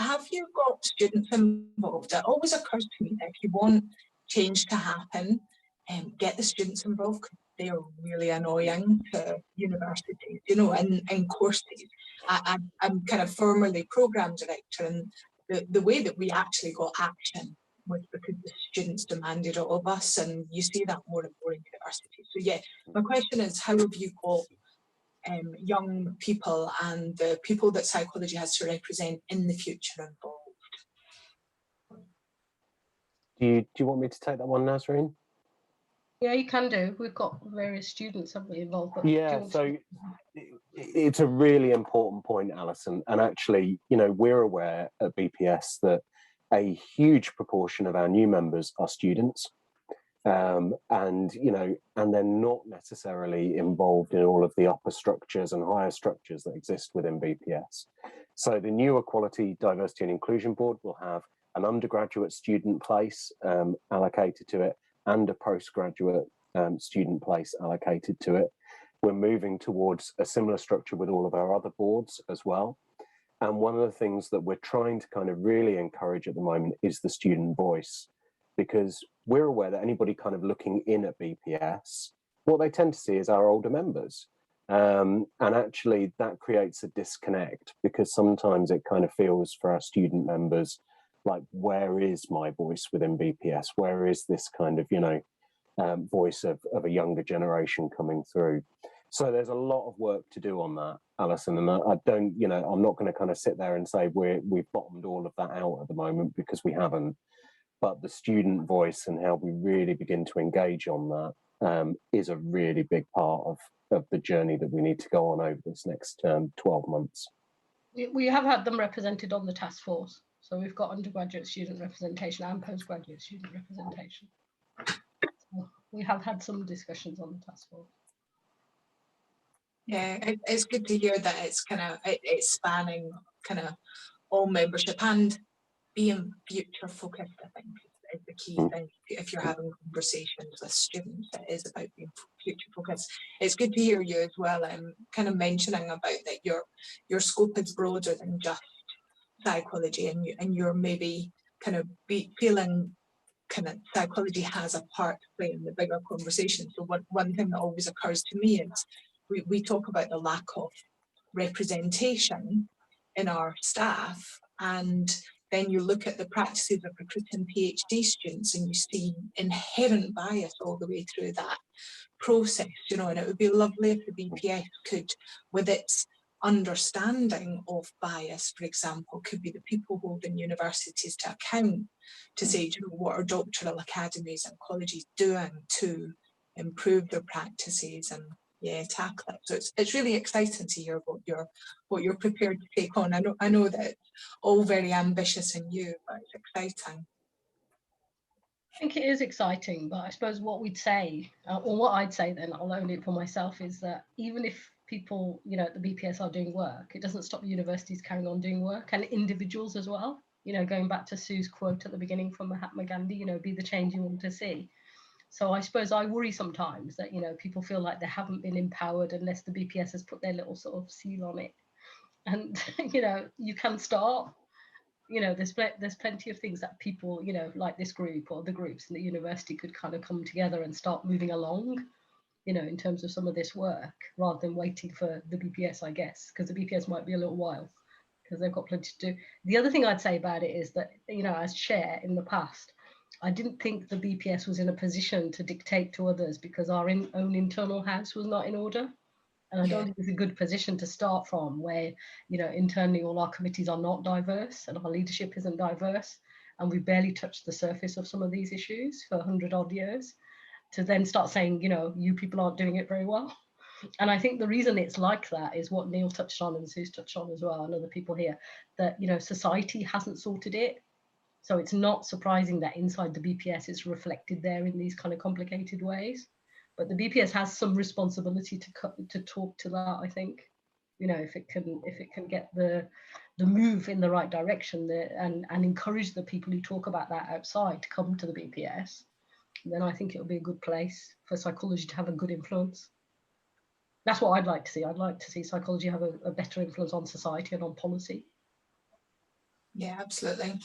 have you got students involved? It always occurs to me that if you want change to happen, get the students involved, because they are really annoying to universities, you know, in courses. I'm kind of formerly programme director, and the way that we actually got action was because the students demanded it of us, and you see that more and more in universities. So yeah, my question is, how have you got young people and the people that psychology has to represent in the future involved? Do you want me to take that one, Nazreen? Yeah, you can do. We've got various students, haven't we, involved? But yeah, so it's a really important point, Alison. And actually, you know, we're aware at BPS that a huge proportion of our new members are students. And, you know, and they're not necessarily involved in all of the upper structures and higher structures that exist within BPS. So the new Equality, Diversity and Inclusion Board will have an undergraduate student place allocated to it and a postgraduate student place allocated to it. We're moving towards a similar structure with all of our other boards as well. And one of the things that we're trying to kind of really encourage at the moment is the student voice, because we're aware that anybody kind of looking in at BPS, what they tend to see is our older members. And actually that creates a disconnect, because sometimes it kind of feels for our student members like, where is my voice within BPS? Where is this kind of, you know, voice of a younger generation coming through? So there's a lot of work to do on that, Alison, and I don't, you know, I'm not going to kind of sit there and say we've bottomed all of that out at the moment, because we haven't. But the student voice and how we really begin to engage on that is a really big part of the journey that we need to go on over this next 12 months. We have had them represented on the task force. So we've got undergraduate student representation and postgraduate student representation. So we have had some discussions on the task force. Yeah, it's good to hear that it's kind of it's spanning kind of all membership and being future focused. I think is the key thing. If you're having conversations with students, it is about being future focused. It's good to hear you as well. Kind of mentioning about that your scope is broader than just psychology, and you're maybe kind of feeling kind of psychology has a part to play in the bigger conversation. So one thing that always occurs to me is we talk about the lack of representation in our staff, and then you look at the practices of recruiting PhD students and you see inherent bias all the way through that process, you know, and it would be lovely if the BPS could, with its understanding of bias, for example, could be the people holding universities to account to say, you know, what are doctoral academies and colleges doing to improve their practices and tackle it. So it's really exciting to hear what you're prepared to take on. I know that it's all very ambitious in you, but it's exciting. I think it is exciting, but I suppose what we'd say, or what I'd say then, I'll own it for myself, is that even if people, you know, at the BPS are doing work, it doesn't stop universities carrying on doing work, and individuals as well. You know, going back to Sue's quote at the beginning from Mahatma Gandhi, you know, be the change you want to see. So I suppose I worry sometimes that, you know, people feel like they haven't been empowered unless the BPS has put their little sort of seal on it. And, you know, you can start, you know, there's plenty of things that people, you know, like this group or the groups in the university could kind of come together and start moving along, you know, in terms of some of this work, rather than waiting for the BPS, I guess, because the BPS might be a little while, because they've got plenty to do. The other thing I'd say about it is that, you know, as chair in the past, I didn't think the BPS was in a position to dictate to others, because our own internal house was not in order. And I don't think it's a good position to start from, where, you know, internally all our committees are not diverse and our leadership isn't diverse. And we barely touched the surface of some of these issues for 100 odd years, to then start saying, you know, you people aren't doing it very well. And I think the reason it's like that is what Neil touched on and Sue's touched on as well, and other people here, that, you know, society hasn't sorted it. So it's not surprising that inside the BPS it's reflected there in these kind of complicated ways. But the BPS has some responsibility to talk to that, I think. You know, if it can get the move in the right direction and encourage the people who talk about that outside to come to the BPS, then I think it'll be a good place for psychology to have a good influence. That's what I'd like to see. I'd like to see psychology have a better influence on society and on policy. Yeah, absolutely.